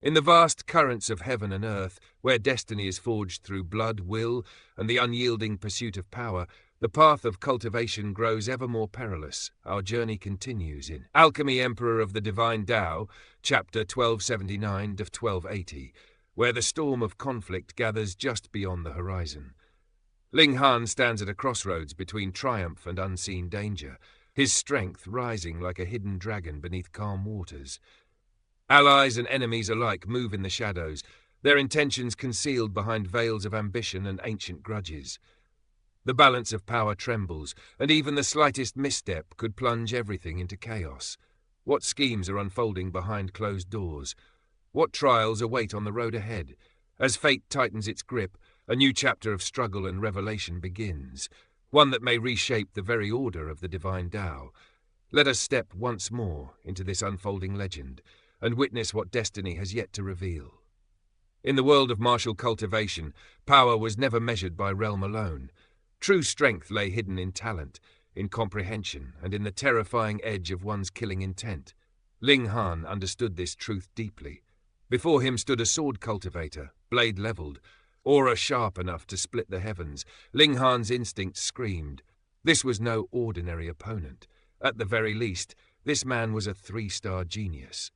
In the vast currents of heaven and earth, where destiny is forged through blood, will, and the unyielding pursuit of power, the path of cultivation grows ever more perilous. Our journey continues in Alchemy Emperor of the Divine Dao, chapter 1279 to 1280, where the storm of conflict gathers just beyond the horizon. Ling Han stands at a crossroads between triumph and unseen danger, his strength rising like a hidden dragon beneath calm waters. Allies and enemies alike move in the shadows, their intentions concealed behind veils of ambition and ancient grudges. The balance of power trembles, and even the slightest misstep could plunge everything into chaos. What schemes are unfolding behind closed doors? What trials await on the road ahead? As fate tightens its grip, a new chapter of struggle and revelation begins, one that may reshape the very order of the Divine Dao. Let us step once more into this unfolding legend, and witness what destiny has yet to reveal. In the world of martial cultivation, power was never measured by realm alone. True strength lay hidden in talent, in comprehension, and in the terrifying edge of one's killing intent. Ling Han understood this truth deeply. Before him stood a sword cultivator, blade leveled, aura sharp enough to split the heavens. Ling Han's instincts screamed. This was no ordinary opponent. At the very least, this man was a 3-star genius.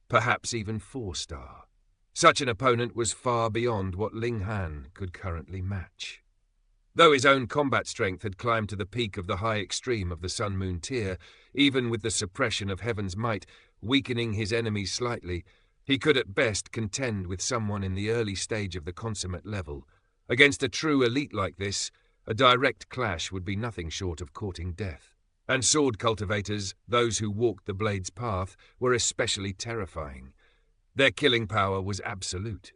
Perhaps even 4-star. Such an opponent was far beyond what Ling Han could currently match. Though his own combat strength had climbed to the peak of the high extreme of the Sun-Moon tier, even with the suppression of Heaven's might weakening his enemies slightly, he could at best contend with someone in the early stage of the consummate level. Against a true elite like this, a direct clash would be nothing short of courting death. And sword cultivators, those who walked the blade's path, were especially terrifying. Their killing power was absolute.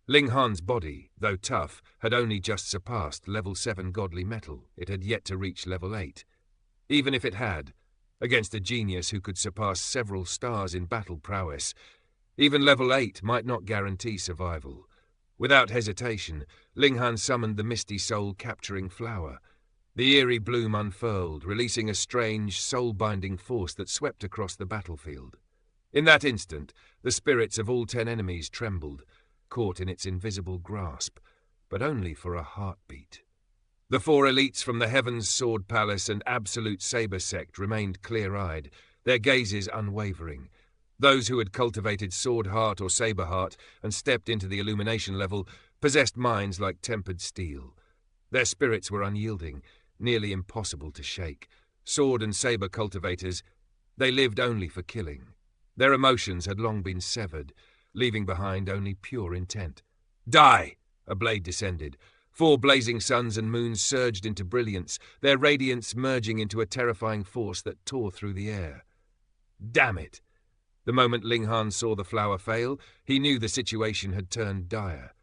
Ling Han's body, though tough, had only just surpassed level 7 godly metal. It had yet to reach level 8. Even if it had, against a genius who could surpass several stars in battle prowess, even level 8 might not guarantee survival. Without hesitation, Ling Han summoned the misty soul-capturing flower. The eerie bloom unfurled, releasing a strange, soul-binding force that swept across the battlefield. In that instant, the spirits of all 10 enemies trembled, caught in its invisible grasp, but only for a heartbeat. The 4 elites from the Heaven's Sword Palace and Absolute Saber sect remained clear-eyed, their gazes unwavering. Those who had cultivated Sword Heart or Saber Heart and stepped into the illumination level possessed minds like tempered steel. Their spirits were unyielding, nearly impossible to shake. Sword and saber cultivators, they lived only for killing. Their emotions had long been severed, leaving behind only pure intent. Die! A blade descended. 4 blazing suns and moons surged into brilliance, their radiance merging into a terrifying force that tore through the air. Damn it! The moment Ling Han saw the flower fail, he knew the situation had turned dire.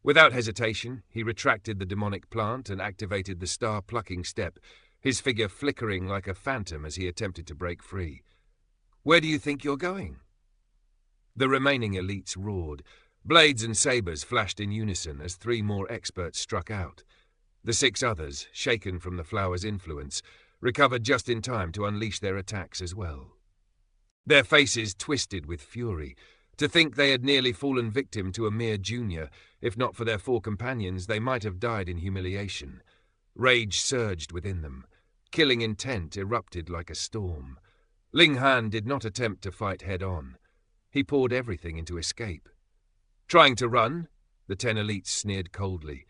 Without hesitation, he retracted the demonic plant and activated the star-plucking step, his figure flickering like a phantom as he attempted to break free. Where do you think you're going? The remaining elites roared. Blades and sabers flashed in unison as 3 more experts struck out. The 6 others, shaken from the flower's influence, recovered just in time to unleash their attacks as well. Their faces twisted with fury. To think they had nearly fallen victim to a mere junior, if not for their 4 companions, they might have died in humiliation. Rage surged within them. Killing intent erupted like a storm. Ling Han did not attempt to fight head-on. He poured everything into escape. Trying to run? The 10 elites sneered coldly.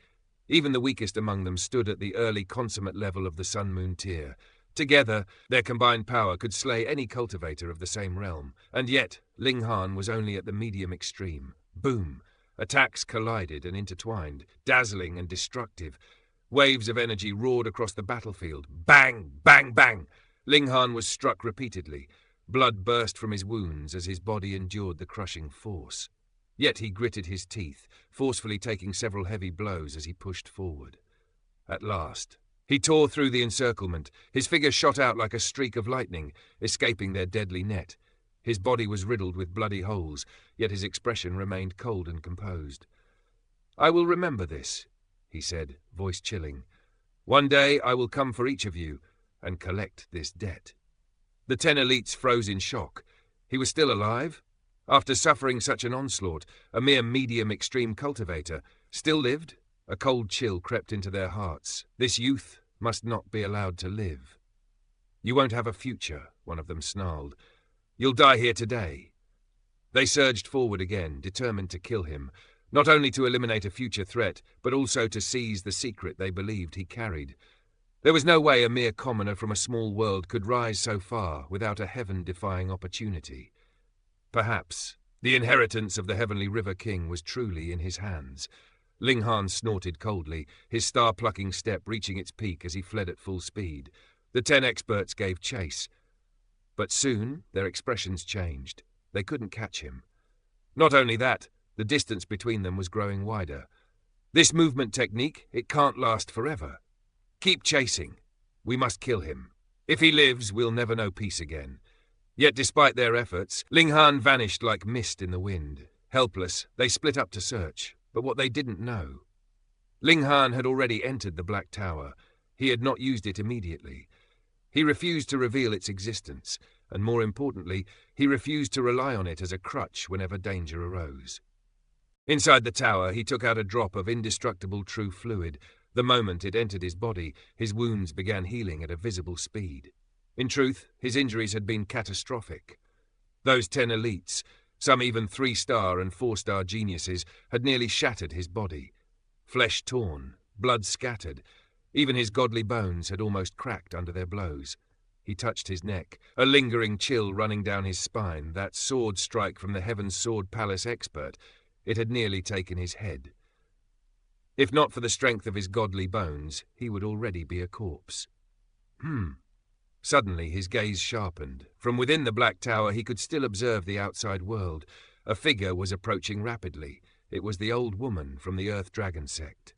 Even the weakest among them stood at the early consummate level of the Sun-Moon tier. Together, their combined power could slay any cultivator of the same realm, and yet Ling Han was only at the medium extreme. Boom! Attacks collided and intertwined, dazzling and destructive. Waves of energy roared across the battlefield. Bang! Bang! Bang! Ling Han was struck repeatedly. Blood burst from his wounds as his body endured the crushing force. Yet he gritted his teeth, forcefully taking several heavy blows as he pushed forward. At last, he tore through the encirclement. His figure shot out like a streak of lightning, escaping their deadly net. His body was riddled with bloody holes, yet his expression remained cold and composed. "I will remember this," he said, voice chilling. "One day I will come for each of you and collect this debt." The 10 elites froze in shock. He was still alive? After suffering such an onslaught, a mere medium-extreme cultivator still lived. A cold chill crept into their hearts. This youth must not be allowed to live. "You won't have a future," one of them snarled. "You'll die here today." They surged forward again, determined to kill him, not only to eliminate a future threat, but also to seize the secret they believed he carried. There was no way a mere commoner from a small world could rise so far without a heaven-defying opportunity. Perhaps the inheritance of the Heavenly River King was truly in his hands. Ling Han snorted coldly, his star-plucking step reaching its peak as he fled at full speed. The 10 experts gave chase. But soon their expressions changed. They couldn't catch him. Not only that, the distance between them was growing wider. "This movement technique, it can't last forever. Keep chasing. We must kill him. If he lives, we'll never know peace again." Yet despite their efforts, Ling Han vanished like mist in the wind. Helpless, they split up to search, but what they didn't know. Ling Han had already entered the Black Tower. He had not used it immediately. He refused to reveal its existence, and more importantly, he refused to rely on it as a crutch whenever danger arose. Inside the tower, he took out a drop of indestructible true fluid. The moment it entered his body, his wounds began healing at a visible speed. In truth, his injuries had been catastrophic. Those 10 elites, some even 3-star and 4-star geniuses, had nearly shattered his body. Flesh torn, blood scattered, even his godly bones had almost cracked under their blows. He touched his neck, a lingering chill running down his spine, that sword strike from the Heaven's Sword Palace expert. It had nearly taken his head. If not for the strength of his godly bones, he would already be a corpse. Suddenly his gaze sharpened. From within the Black Tower he could still observe the outside world. A figure was approaching rapidly. It was the old woman from the Earth Dragon sect.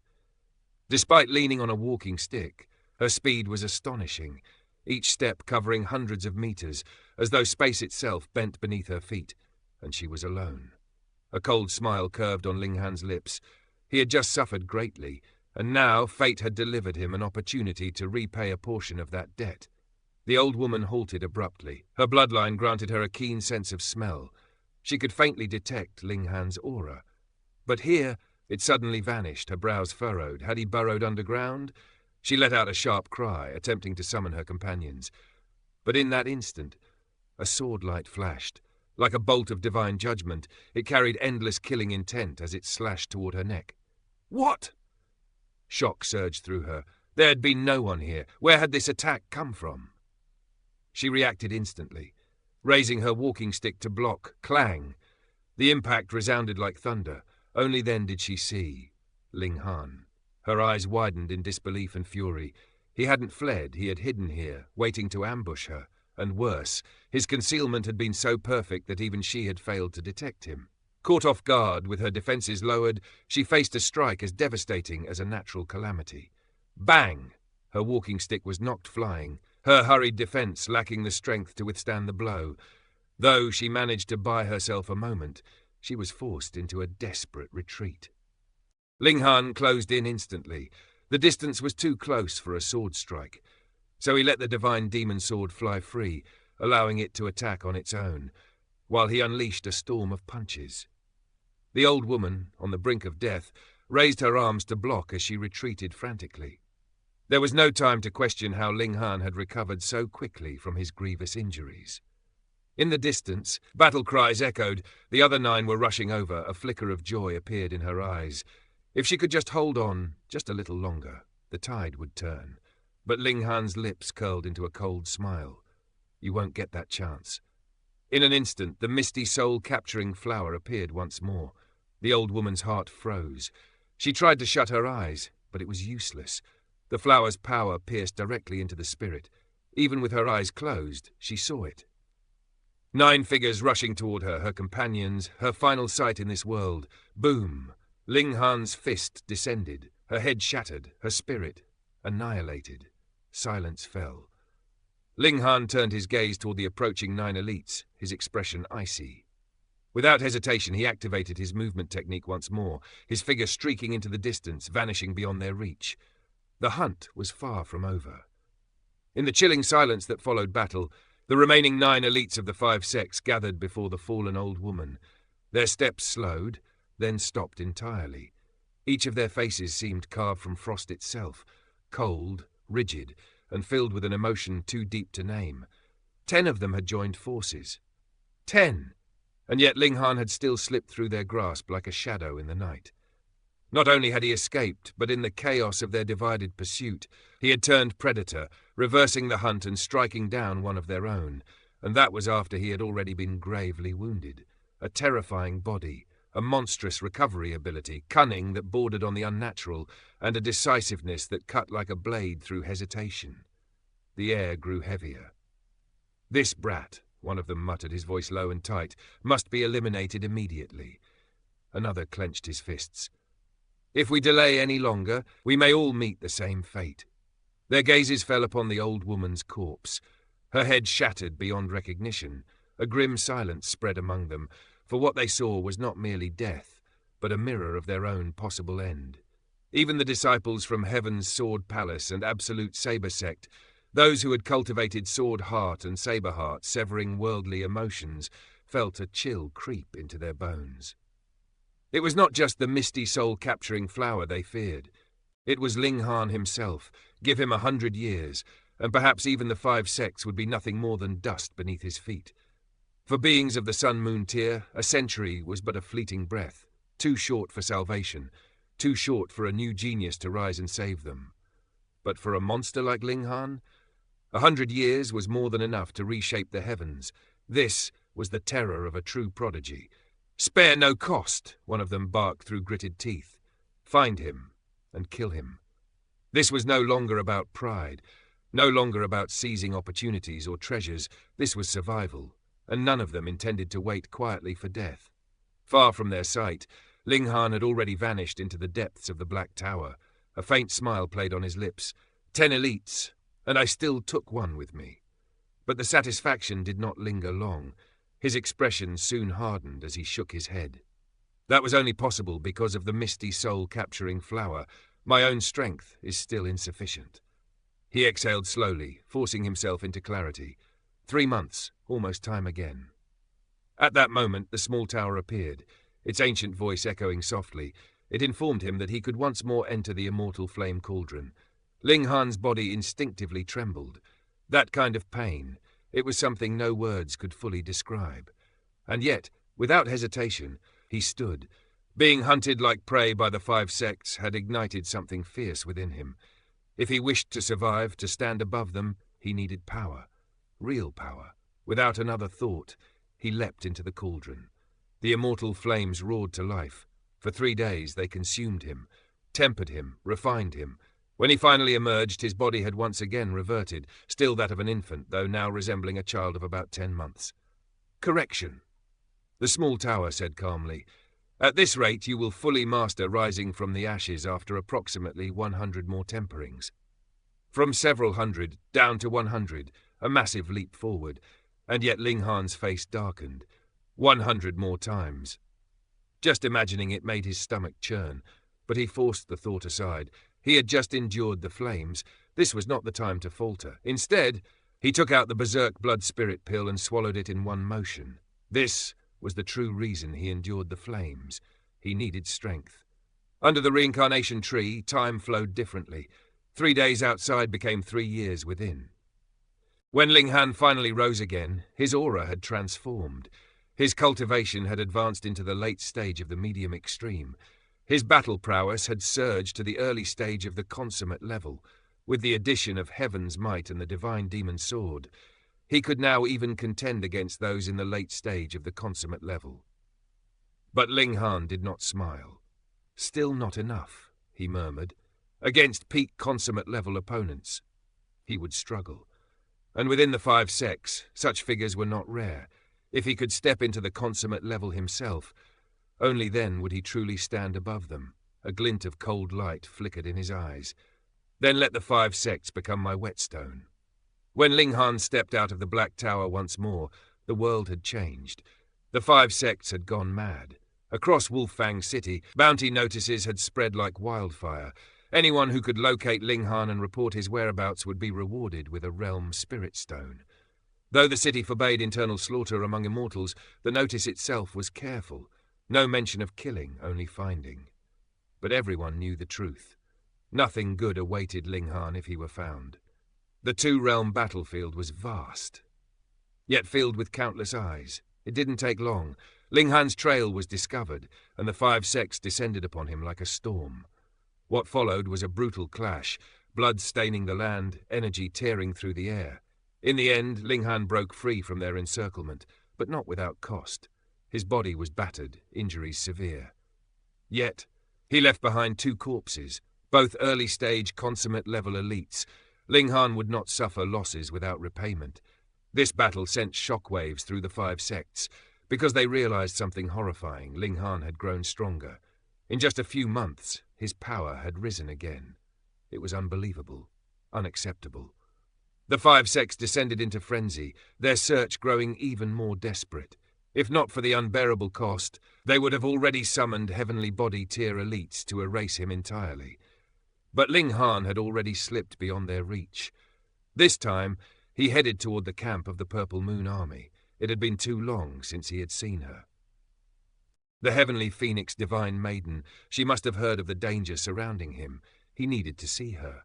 Despite leaning on a walking stick, her speed was astonishing, each step covering hundreds of meters, as though space itself bent beneath her feet, and she was alone. A cold smile curved on Ling Han's lips. He had just suffered greatly, and now fate had delivered him an opportunity to repay a portion of that debt. The old woman halted abruptly. Her bloodline granted her a keen sense of smell. She could faintly detect Ling Han's aura. But here it suddenly vanished, her brows furrowed. Had he burrowed underground? She let out a sharp cry, attempting to summon her companions. But in that instant, a sword light flashed. Like a bolt of divine judgment, it carried endless killing intent as it slashed toward her neck. "What?" Shock surged through her. There had been no one here. Where had this attack come from? She reacted instantly, raising her walking stick to block. Clang! The impact resounded like thunder. Only then did she see Ling Han. Her eyes widened in disbelief and fury. He hadn't fled, he had hidden here, waiting to ambush her. And worse, his concealment had been so perfect that even she had failed to detect him. Caught off guard, with her defenses lowered, she faced a strike as devastating as a natural calamity. Bang! Her walking stick was knocked flying, her hurried defense lacking the strength to withstand the blow. Though she managed to buy herself a moment, she was forced into a desperate retreat. Ling Han closed in instantly. The distance was too close for a sword strike, so he let the divine demon sword fly free, allowing it to attack on its own, while he unleashed a storm of punches. The old woman, on the brink of death, raised her arms to block as she retreated frantically. There was no time to question how Ling Han had recovered so quickly from his grievous injuries. In the distance, battle cries echoed. The other 9 were rushing over. A flicker of joy appeared in her eyes. If she could just hold on just a little longer, the tide would turn. But Ling Han's lips curled into a cold smile. "You won't get that chance." In an instant, the misty soul-capturing flower appeared once more. The old woman's heart froze. She tried to shut her eyes, but it was useless. The flower's power pierced directly into the spirit. Even with her eyes closed, she saw it. 9 figures rushing toward her, her companions, her final sight in this world. Boom! Ling Han's fist descended, her head shattered, her spirit annihilated. Silence fell. Ling Han turned his gaze toward the approaching 9 elites, his expression icy. Without hesitation, he activated his movement technique once more, his figure streaking into the distance, vanishing beyond their reach. The hunt was far from over. In the chilling silence that followed battle, The remaining 9 elites of the 5 sects gathered before the fallen old woman. Their steps slowed, then stopped entirely. Each of their faces seemed carved from frost itself, cold, rigid, and filled with an emotion too deep to name. 10 of them had joined forces. 10! And yet Ling Han had still slipped through their grasp like a shadow in the night. Not only had he escaped, but in the chaos of their divided pursuit, he had turned predator, reversing the hunt and striking down one of their own, and that was after he had already been gravely wounded. A terrifying body, a monstrous recovery ability, cunning that bordered on the unnatural, and a decisiveness that cut like a blade through hesitation. The air grew heavier. "This brat," one of them muttered, his voice low and tight, "must be eliminated immediately." Another clenched his fists. "If we delay any longer, we may all meet the same fate." Their gazes fell upon the old woman's corpse. Her head shattered beyond recognition. A grim silence spread among them, for what they saw was not merely death, but a mirror of their own possible end. Even the disciples from Heaven's Sword Palace and Absolute Saber Sect, those who had cultivated Sword Heart and Saber Heart, severing worldly emotions, felt a chill creep into their bones. It was not just the misty soul-capturing flower they feared. It was Ling Han himself. Give him 100 years, and perhaps even the 5 sects would be nothing more than dust beneath his feet. For beings of the Sun-Moon tier, a century was but a fleeting breath, too short for salvation, too short for a new genius to rise and save them. But for a monster like Ling Han, 100 years was more than enough to reshape the heavens. This was the terror of a true prodigy. "Spare no cost," one of them barked through gritted teeth. "Find him and kill him." This was no longer about pride, no longer about seizing opportunities or treasures. This was survival, and none of them intended to wait quietly for death. Far from their sight, Ling Han had already vanished into the depths of the Black Tower. A faint smile played on his lips. 10 elites, and I still took one with me. But the satisfaction did not linger long. His expression soon hardened as he shook his head. "That was only possible because of the misty soul-capturing flower. My own strength is still insufficient." He exhaled slowly, forcing himself into clarity. 3 months, almost time again. At that moment, the small tower appeared, its ancient voice echoing softly. It informed him that he could once more enter the immortal flame cauldron. Ling Han's body instinctively trembled. That kind of pain, it was something no words could fully describe. And yet, without hesitation, he stood. Being hunted like prey by the 5 sects had ignited something fierce within him. If he wished to survive, to stand above them, he needed power. Real power. Without another thought, he leapt into the cauldron. The immortal flames roared to life. For 3 days they consumed him, tempered him, refined him. When he finally emerged, his body had once again reverted, still that of an infant, though now resembling a child of about 10 months. "Correction," the small tower said calmly. "At this rate you will fully master rising from the ashes after approximately 100 more temperings." From several hundred, down to 100, a massive leap forward, and yet Ling Han's face darkened. 100 more times. Just imagining it made his stomach churn, but he forced the thought aside. He had just endured the flames. This was not the time to falter. Instead, he took out the berserk blood-spirit pill and swallowed it in one motion. This was the true reason he endured the flames. He needed strength. Under the reincarnation tree, time flowed differently. 3 days outside became 3 years within. When Ling Han finally rose again, his aura had transformed. His cultivation had advanced into the late stage of the medium extreme. His battle prowess had surged to the early stage of the consummate level. With the addition of Heaven's might and the Divine Demon Sword, he could now even contend against those in the late stage of the consummate level. But Ling Han did not smile. "Still not enough," he murmured. Against peak consummate level opponents, he would struggle. And within the 5 sects, such figures were not rare. If he could step into the consummate level himself, only then would he truly stand above them. A glint of cold light flickered in his eyes. "Then let the 5 sects become my whetstone." When Ling Han stepped out of the Black Tower once more, the world had changed. The 5 sects had gone mad. Across Wolffang City, bounty notices had spread like wildfire. Anyone who could locate Ling Han and report his whereabouts would be rewarded with a realm spirit stone. Though the city forbade internal slaughter among immortals, the notice itself was careful. No mention of killing, only finding. But everyone knew the truth. Nothing good awaited Ling Han if he were found. The two-realm battlefield was vast, yet filled with countless eyes. It didn't take long. Ling Han's trail was discovered, and the five sects descended upon him like a storm. What followed was a brutal clash, blood staining the land, energy tearing through the air. In the end, Ling Han broke free from their encirclement, but not without cost. His body was battered, injuries severe. Yet, he left behind two corpses, both early-stage consummate-level elites. Ling Han would not suffer losses without repayment. This battle sent shockwaves through the five sects. Because they realized something horrifying, Ling Han had grown stronger. In just a few months, his power had risen again. It was unbelievable, unacceptable. The five sects descended into frenzy, their search growing even more desperate. If not for the unbearable cost, they would have already summoned heavenly body tier elites to erase him entirely. But Ling Han had already slipped beyond their reach. This time, he headed toward the camp of the Purple Moon Army. It had been too long since he had seen her. The heavenly phoenix Divine Maiden, she must have heard of the danger surrounding him. He needed to see her,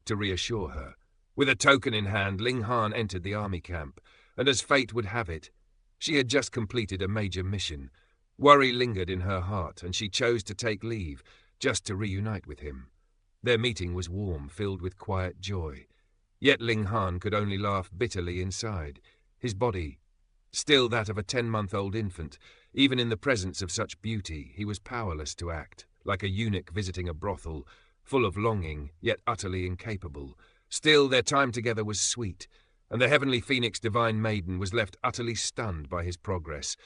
to reassure her. With a token in hand, Ling Han entered the army camp, and as fate would have it, she had just completed a major mission. Worry lingered in her heart, and she chose to take leave, just to reunite with him. Their meeting was warm, filled with quiet joy. Yet Ling Han could only laugh bitterly inside. His body, still that of a 10-month-old infant, even in the presence of such beauty, he was powerless to act, like a eunuch visiting a brothel, full of longing, yet utterly incapable. Still, their time together was sweet, and the heavenly phoenix Divine Maiden was left utterly stunned by his progress.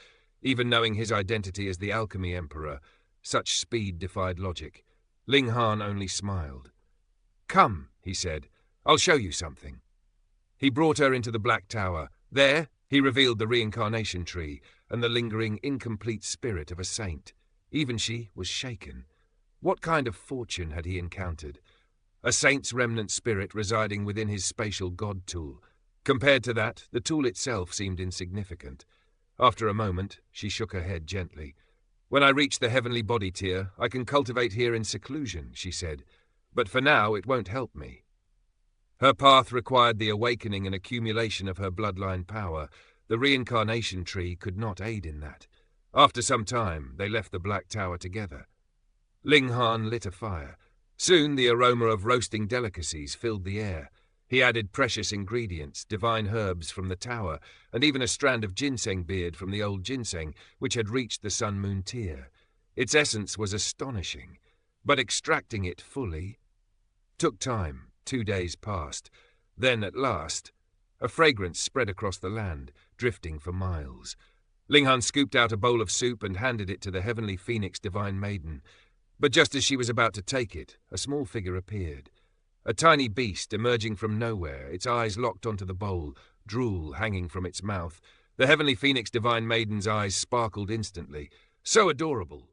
Even knowing his identity as the Alchemy Emperor, such speed defied logic. Ling Han only smiled. "Come," he said, "I'll show you something." He brought her into the Black Tower. There, he revealed the reincarnation tree and the lingering, incomplete spirit of a saint. Even she was shaken. What kind of fortune had he encountered? A saint's remnant spirit residing within his spatial god tool. Compared to that, the tool itself seemed insignificant. After a moment, she shook her head gently. "When I reach the heavenly body tier, I can cultivate here in seclusion," she said. "But for now, it won't help me." Her path required the awakening and accumulation of her bloodline power. The reincarnation tree could not aid in that. After some time, they left the Black Tower together. Ling Han lit a fire. Soon the aroma of roasting delicacies filled the air. He added precious ingredients, divine herbs from the tower, and even a strand of ginseng beard from the old ginseng, which had reached the sun-moon tier. Its essence was astonishing, but extracting it fully took time. 2 days passed. Then, at last, a fragrance spread across the land, drifting for miles. Ling Han scooped out a bowl of soup and handed it to the heavenly phoenix Divine Maiden. But just as she was about to take it, a small figure appeared. A tiny beast emerging from nowhere, its eyes locked onto the bowl, drool hanging from its mouth. The heavenly phoenix Divine Maiden's eyes sparkled instantly. So adorable,